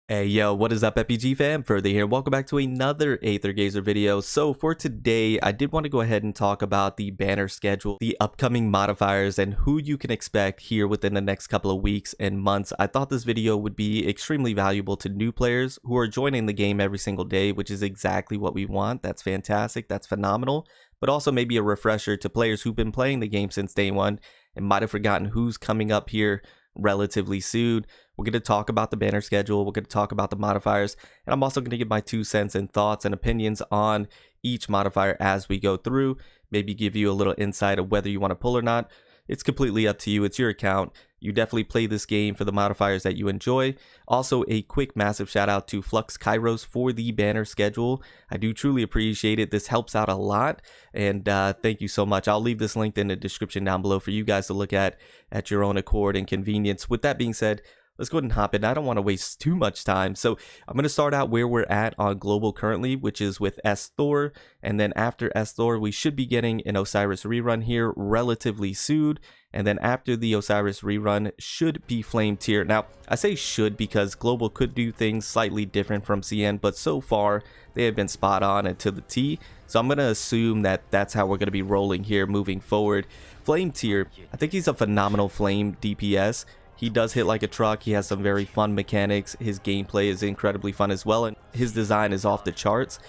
Hey yo, what is up FPG fam? Further here. Welcome back to another Aether Gazer video. So for today, I did want to go ahead and talk about the banner schedule, the upcoming modifiers, and who you can expect here within the next couple of weeks and months. I thought this video would be extremely valuable to new players who are joining the game every single day, which is exactly what we want. That's fantastic. That's phenomenal. But also maybe a refresher to players who've been playing the game since day one and might have forgotten who's coming up here relatively soon. We're going to talk about the banner schedule, we're going to talk about the modifiers, and I'm also going to give my 2 cents and thoughts and opinions on each modifier as we go through, maybe give you a little insight of whether you want to pull or not. It's completely up to you. It's your account. You definitely play this game for the modifiers that you enjoy. Also, a quick massive shout out to Flux Kairos for the banner schedule. I do truly appreciate it. This helps out a lot, and thank you so much. I'll leave this linked in the description down below for you guys to look at your own accord and convenience. With that being said, let's go ahead and hop in. I don't want to waste too much time. So I'm going to start out where we're at on global currently, which is with Aether. And then after Aether, we should be getting an Osiris rerun here relatively soon. And then after the Osiris rerun should be Flame Tier. Now, I say should because global could do things slightly different from CN, but so far they have been spot on and to the T. So I'm going to assume that that's how we're going to be rolling here moving forward. Flame Tier, I think he's a phenomenal flame DPS. He does hit like a truck. He has some very fun mechanics. His gameplay is incredibly fun as well, and his design is off the charts.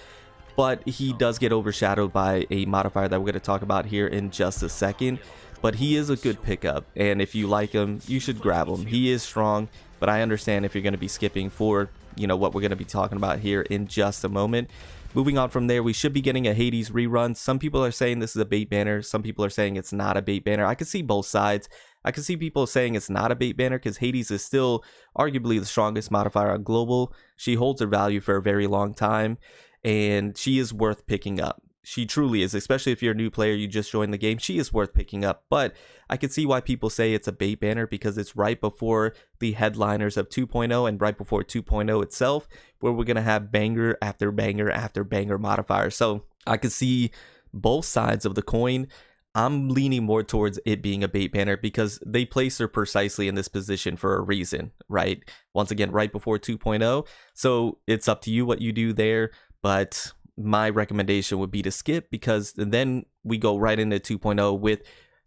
But he does get overshadowed by a modifier that we're going to talk about here in just a second. But he is a good pickup, and if you like him, you should grab him. He is strong, but I understand if you're going to be skipping for, you know, what we're going to be talking about here in just a moment. Moving on from there, we should be getting a Hades rerun. Some people are saying this is a bait banner. Some people are saying it's not a bait banner. I can see both sides. I can see people saying it's not a bait banner because Hades is still arguably the strongest modifier on global. She holds her value for a very long time, and she is worth picking up. She truly is, especially if you're a new player, you just joined the game. She is worth picking up, but I can see why people say it's a bait banner because it's right before the headliners of 2.0 and right before 2.0 itself, where we're going to have banger after banger after banger modifiers. So I can see both sides of the coin. I'm leaning more towards it being a bait banner because they place her precisely in this position for a reason, right? Once again, right before 2.0. So it's up to you what you do there, but my recommendation would be to skip because then we go right into 2.0 with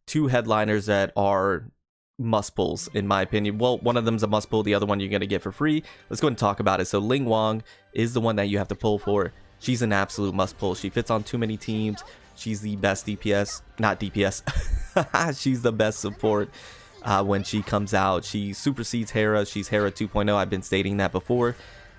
2 headliners that are must pulls in my opinion. Well, one of them's a must pull, the other one you're going to get for free. Let's go ahead and talk about it. So Lulang is the one that you have to pull for. She's an absolute must pull. She fits on too many teams. She's the best DPS, not DPS. She's the best support when she comes out. She supersedes Hera. She's Hera 2.0. I've been stating that before.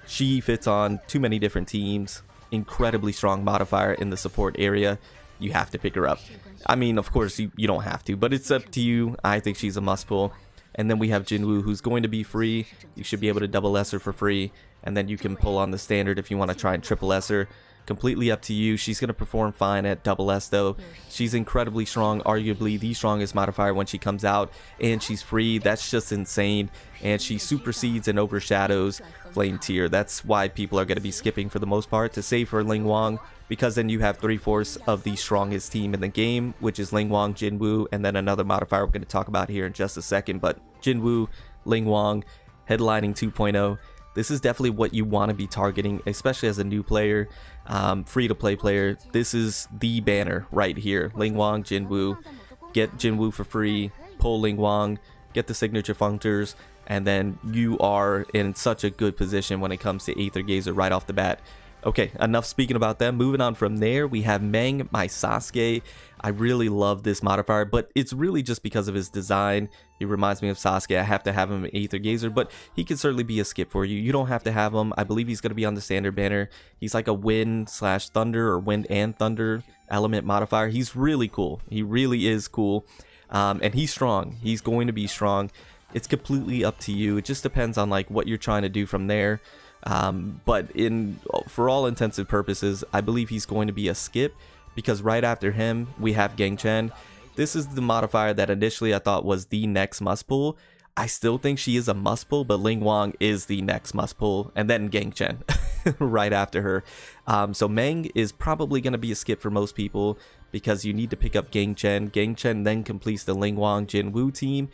She fits on too many different teams. Incredibly strong modifier in the support area. You have to pick her up. I mean, of course, you don't have to, but it's up to you. I think she's a must pull. And then we have Jinwoo, who's going to be free. You should be able to double S her for free. And then you can pull on the standard if you want to try and triple S her. Completely up to you. She's going to perform fine at double S though. She's incredibly strong, arguably the strongest modifier when she comes out, and she's free. That's just insane, and she supersedes and overshadows Flame Tier. That's why people are going to be skipping for the most part to save for Ling Wang, because then you have 3/4 of the strongest team in the game, which is Ling Wang, Jinwoo, and then another modifier we're going to talk about here in just a second. But Jinwoo, Ling Wang, headlining 2.0. This is definitely what you want to be targeting, especially as a new player, free-to-play player. This is the banner right here. Ling Wang, Jinwoo. Get Jinwoo for free, pull Ling Wang, get the signature functors, and then you are in such a good position when it comes to Aether Gazer right off the bat. Okay, enough speaking about them. Moving on from there, we have Mang, my Sasuke. I really love this modifier, but it's really just because of his design. He reminds me of Sasuke. I have to have him in Aether Gazer, but he can certainly be a skip for you. You don't have to have him. I believe he's going to be on the standard banner. He's like a wind/thunder or wind and thunder element modifier. He's really cool. He really is cool, and he's strong. He's going to be strong. It's completely up to you. It just depends on like what you're trying to do from there. But for all intents and purposes, I believe he's going to be a skip because right after him we have Chen. This is the modifier that initially I thought was the next must pull. I still think she is a must pull, but Ling Wang is the next must pull, and then Chen right after her. So Mang is probably going to be a skip for most people because you need to pick up Chen. Chen then completes the Ling Wang Jinwoo team.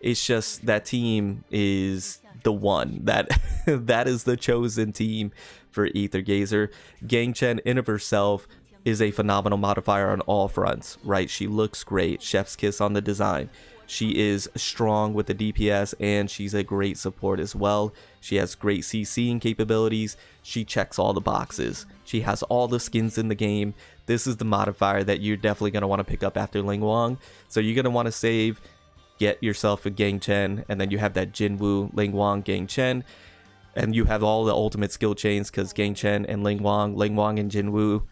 It's just that team is the one that that is the chosen team for Aether Gazer. Chen in of herself is a phenomenal modifier on all fronts, right? She looks great, chef's kiss on the design. She is strong with the DPS, and she's a great support as well. She has great CCing capabilities. She checks all the boxes. She has all the skins in the game. This is the modifier that you're definitely going to want to pick up after Lulang. So you're going to want to save, get yourself a Chen, and then you have that Jinwoo, Lulang, Chen. And you have all the ultimate skill chains because Chen and Lulang and Jinwoo,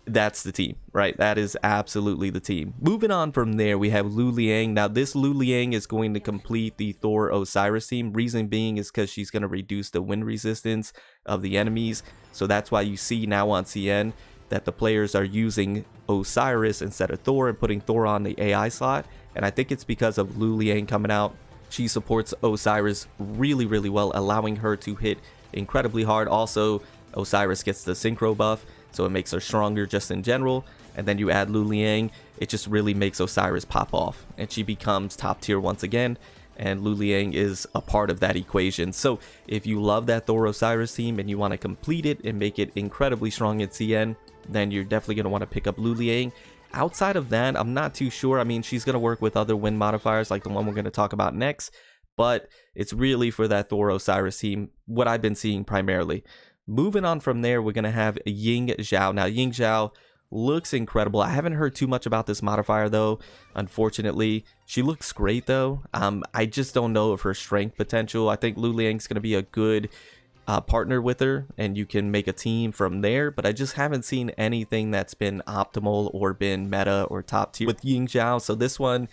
that's the team, right? That is absolutely the team. Moving on from there, we have Lulang. Now, this Lulang is going to complete the Thor Osiris team. Reason being is because she's going to reduce the wind resistance of the enemies. So that's why you see now on CN that the players are using Osiris instead of Thor and putting Thor on the AI slot. And I think it's because of Lulang coming out. She supports Osiris really, really well, allowing her to hit incredibly hard. Also, Osiris gets the synchro buff, so it makes her stronger just in general. And then you add Lulang, it just really makes Osiris pop off, and she becomes top tier once again. And Lulang is a part of that equation. So if you love that Thor Osiris team and you want to complete it and make it incredibly strong in CN, then you're definitely going to want to pick up Lulang. Outside of that, I'm not too sure. I mean, she's going to work with other wind modifiers like the one we're going to talk about next, but it's really for that Thor Osiris team, what I've been seeing primarily. Moving on from there, we're going to have Ying Xiao. Now, Ying Xiao looks incredible. I haven't heard too much about this modifier, though, unfortunately. She looks great, though. I just don't know of her strength potential. I think Lulang's going to be a good partner with her, and you can make a team from there, but I just haven't seen anything that's been optimal or been meta or top tier with Ying Xiao. So this one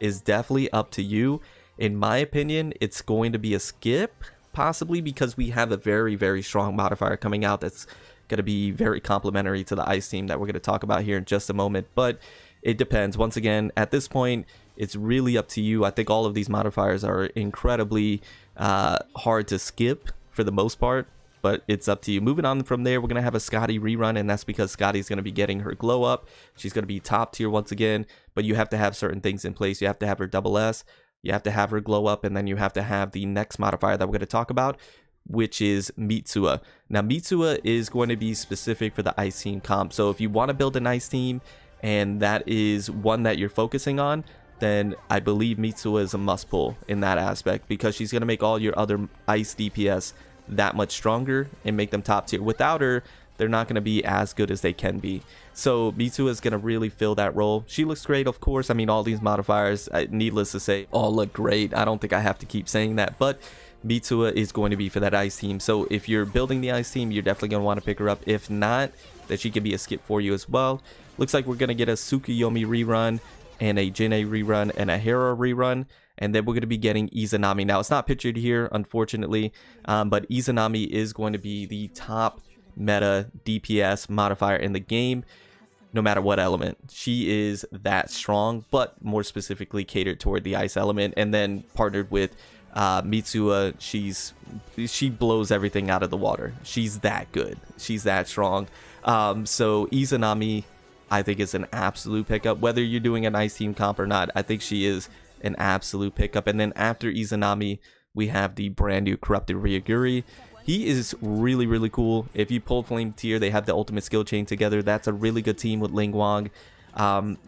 is definitely up to you. In my opinion, it's going to be a skip, possibly because we have a very, very strong modifier coming out that's going to be very complementary to the ice team that we're going to talk about here in just a moment. But it depends. Once again, at this point, it's really up to you. I think all of these modifiers are incredibly hard to skip for the most part, but it's up to you. Moving on from there, we're going to have a Scotty rerun, and that's because Scotty's going to be getting her glow up. She's going to be top tier once again, but you have to have certain things in place. You have to have her double S, you have to have her glow up, and then you have to have the next modifier that we're going to talk about, which is V2.O. Now, V2.O is going to be specific for the ice team comp. So if you want to build an ice team and that is one that you're focusing on, then I believe V2.O is a must pull in that aspect, because she's going to make all your other ice DPS that much stronger and make them top tier. Without her, they're not going to be as good as they can be. So V2.O is going to really fill that role. She looks great, of course. I mean, all these modifiers, needless to say, all look great. I don't think I have to keep saying that, but V2.O is going to be for that ice team. So if you're building the ice team, you're definitely going to want to pick her up. If not, then she could be a skip for you as well. Looks like we're going to get a Tsukuyomi rerun and a Jinne rerun and a Hera rerun, and then we're going to be getting Isanami. Now, it's not pictured here, unfortunately, but Isanami is going to be the top meta DPS modifier in the game, no matter what element. She is that strong, but more specifically catered toward the ice element, and then partnered with V2.O. She blows everything out of the water. She's that good. She's that strong. So Isanami, I think, is an absolute pickup, whether you're doing an ice team comp or not. I think she is an absolute pickup. And then after Isanami, we have the brand new corrupted Ryuguri. He is really, really cool. If you pull Flame Tier, they have the ultimate skill chain together. That's a really good team with Lulang.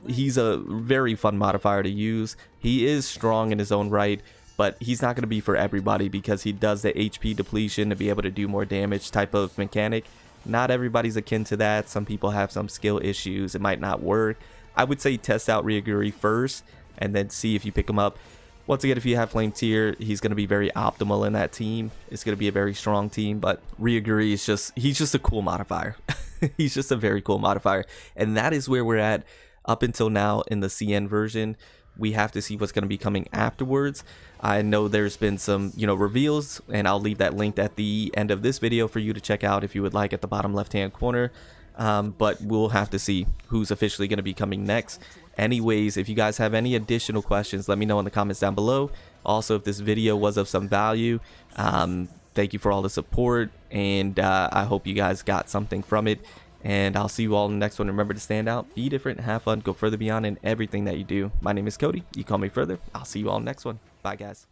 He's a very fun modifier to use. He is strong in his own right, but he's not going to be for everybody, because he does the HP depletion to be able to do more damage type of mechanic. Not everybody's akin to that. Some people have some skill issues. It might not work. I would say test out Ryuguri first and then see if you pick him up. Once again, if you have Flame Tier, he's going to be very optimal in that team. It's going to be a very strong team, but Ryuguri is he's just a cool modifier. He's just a very cool modifier. And that is where we're at up until now in the CN version. We have to see what's going to be coming afterwards. I know there's been some, reveals, and I'll leave that linked at the end of this video for you to check out if you would like, at the bottom left-hand corner. But we'll have to see who's officially going to be coming next. Anyways, if you guys have any additional questions, let me know in the comments down below. Also, if this video was of some value, thank you for all the support, and I hope you guys got something from it. And I'll see you all in the next one. Remember to stand out, be different, have fun, go further beyond in everything that you do. My name is Cody. You call me further. I'll see you all in the next one. Bye, guys.